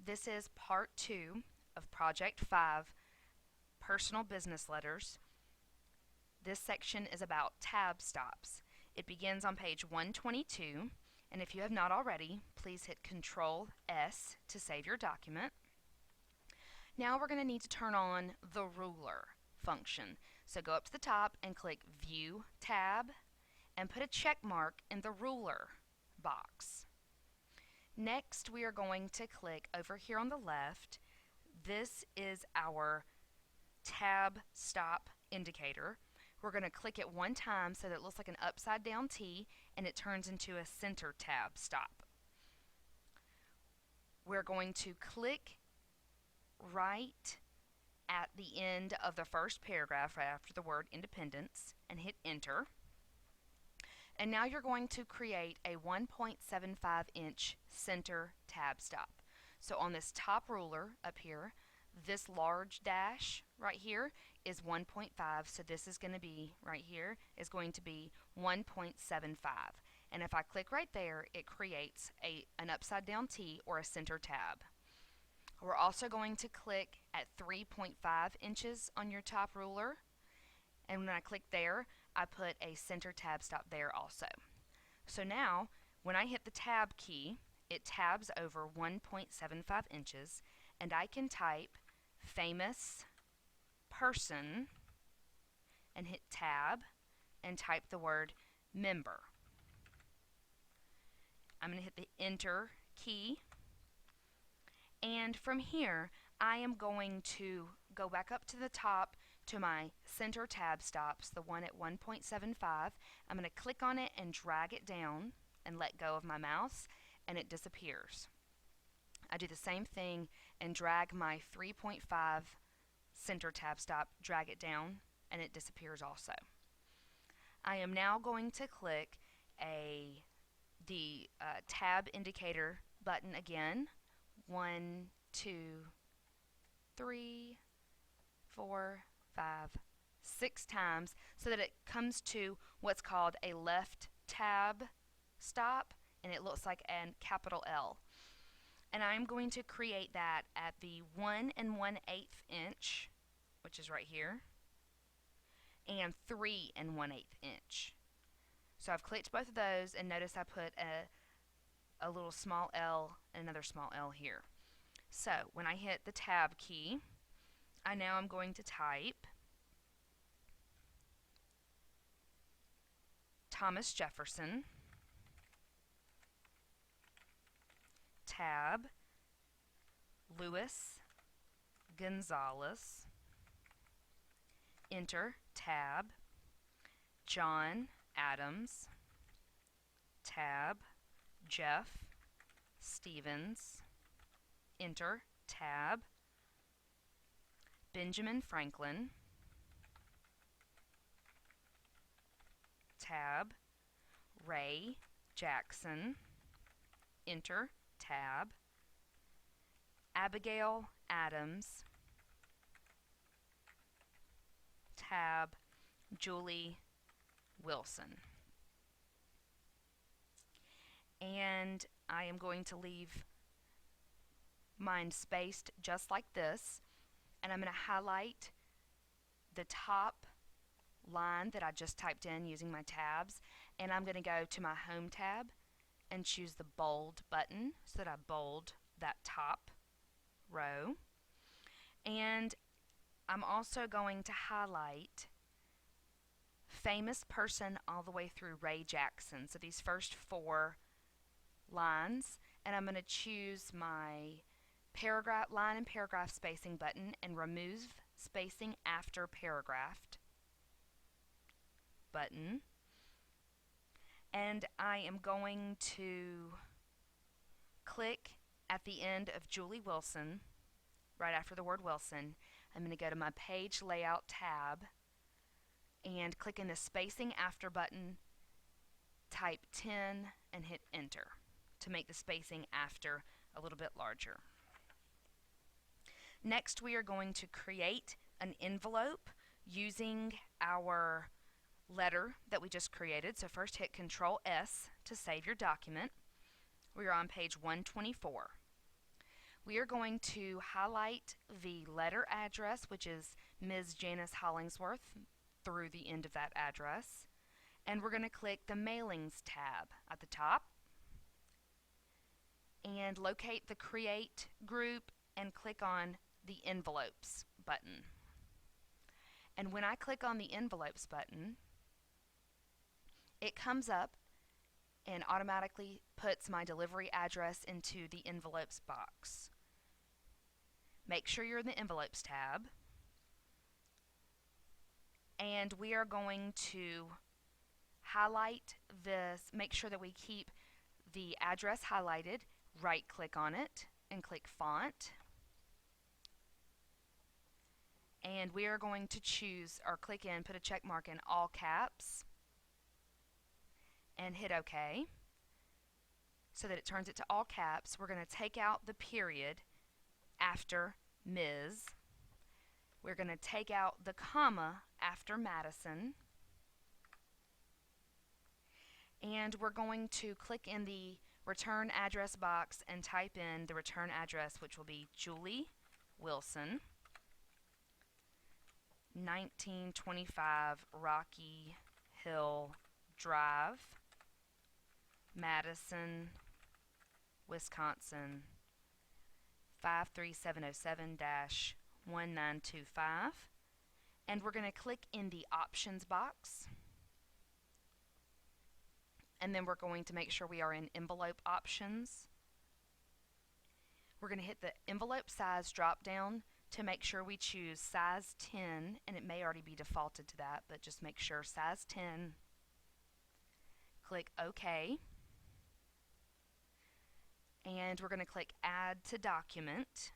This is part 2 of Project 5, Personal Business Letters. This section is about tab stops. It begins on page 122, and if you have not already, please hit Control S to save your document. Now we're going to need to turn on the ruler function. So go up to the top and click View tab and put a check mark in the ruler box. Next, we are going to click over here on the left. This is our tab stop indicator. We're going to click it one time so that it looks like an upside down T and it turns into a center tab stop. We're going to click right at the end of the first paragraph right after the word independence and hit enter. And now you're going to create a 1.75 inch center tab stop. So on this top ruler up here, this large dash right here is 1.5, so this is going to be right here is going to be 1.75. And if I click right there, it creates an upside down T or a center tab. We're also going to click at 3.5 inches on your top ruler, and when I click there, I put a center tab stop there also. So now, when I hit the tab key, it tabs over 1.75 inches, and I can type famous person and hit tab and type the word member. I'm going to hit the enter key, and from here I am going to go back up to the top to my center tab stops, the one at 1.75. I'm going to click on it and drag it down and let go of my mouse, and it disappears. I do the same thing and drag my 3.5 center tab stop, drag it down, and it disappears also. I am now going to click the tab indicator button again. 1, 2, 3, 4, 5, 6 times so that it comes to what's called a left tab stop, and it looks like a capital L. And I'm going to create that at the 1 1/8 inch, which is right here, and 3 1/8 inch. So I've clicked both of those, and notice I put a little small L and another small L here. So when I hit the tab key, I now am going to type Thomas Jefferson, tab, Louis Gonzalez, enter, tab, John Adams, tab, Jeff Stevens, enter, tab, Benjamin Franklin, tab, Ray Jackson, enter, tab, Abigail Adams, tab, Julie Wilson. And I am going to leave mine spaced just like this, and I'm going to highlight the top line that I just typed in using my tabs, and I'm going to go to my home tab and choose the bold button so that I bold that top row. And I'm also going to highlight famous person all the way through Ray Jackson, so these first 4 lines, and I'm going to choose my paragraph line and paragraph spacing button and remove spacing after paragraph button, and I am going to click at the end of Julie Wilson right after the word Wilson. I'm going to go to my page layout tab and click in the spacing after button, type 10 and hit enter to make the spacing after a little bit larger. Next, we are going to create an envelope using our letter that we just created. So first hit Control S to save your document. We are on page 124. We are going to highlight the letter address, which is Ms. Janice Hollingsworth, through the end of that address. And we're going to click the Mailings tab at the top and locate the Create group and click on the Envelopes button. And when I click on the Envelopes button, it comes up and automatically puts my delivery address into the Envelopes box. Make sure you're in the Envelopes tab, and we are going to highlight this, make sure that we keep the address highlighted, right click on it and click Font, and we are going to choose or click in, put a check mark in all caps and hit OK so that it turns it to all caps. We're going to take out the period after Ms. We're going to take out the comma after Madison, and we're going to click in the return address box and type in the return address, which will be Julie Wilson, 1925 Rocky Hill Drive, Madison, Wisconsin, 53707-1925. And we're going to click in the options box, and then we're going to make sure we are in envelope options. We're going to hit the envelope size drop down to make sure we choose size 10, and it may already be defaulted to that, but just make sure size 10. Click OK, and we're going to click Add to Document,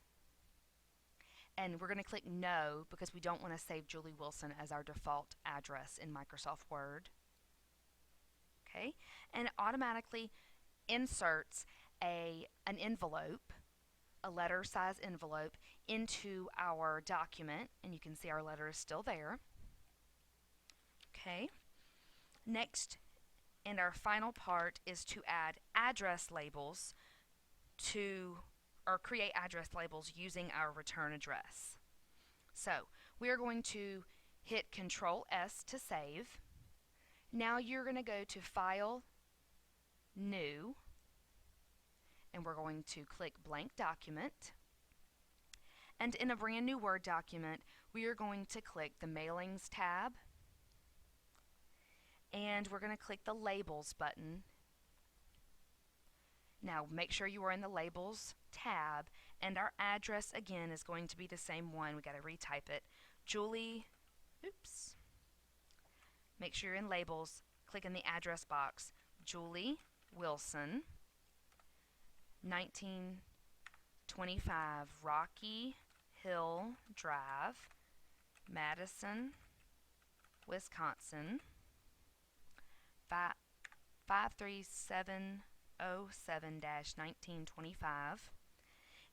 and we're going to click No because we don't want to save Julie Wilson as our default address in Microsoft Word. Okay, and it automatically inserts an envelope, a letter size envelope, into our document, and you can see our letter is still there. Okay, next, and our final part is to add address labels to, or create address labels using our return address. So we are going to hit Control S to save. Now you're going to go to File, New, and we're going to click Blank Document. And in a brand new Word document, we are going to click the Mailings tab, and we're going to click the Labels button. Now make sure you are in the Labels tab, and our address again is going to be the same one. We got to retype it. Julie, make sure you're in Labels, click in the address box, Julie Wilson, 1925 Rocky Hill Drive, Madison, Wisconsin, 53707-1925,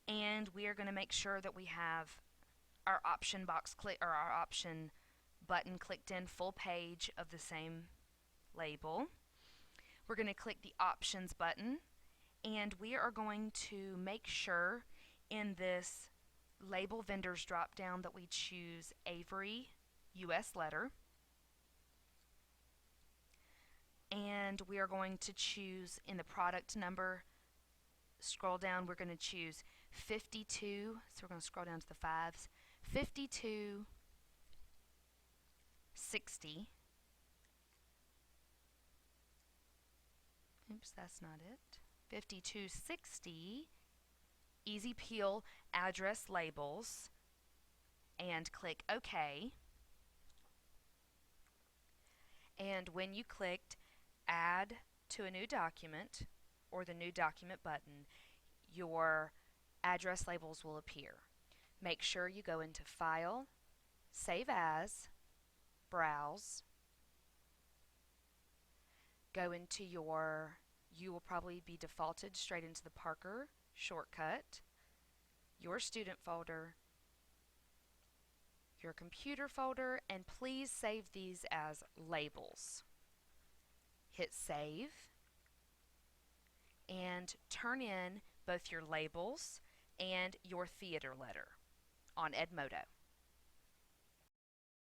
and we are going to make sure that we have our option box or our option button clicked in, full page of the same label. We're going to click the options button, and we are going to make sure in this label vendors drop down that we choose Avery US letter, and we are going to choose in the product number, scroll down, we're going to choose 52, so we're going to scroll down to the fives, 5260. Oops, that's not it. 5260 Easy Peel address labels, and click OK. And when you clicked Add to a new document or the new document button, your address labels will appear. Make sure you go into File, Save As, Browse, go into you will probably be defaulted straight into the Parker shortcut, your student folder, your computer folder, and please save these as labels. Hit Save and turn in both your labels and your theater letter on Edmodo.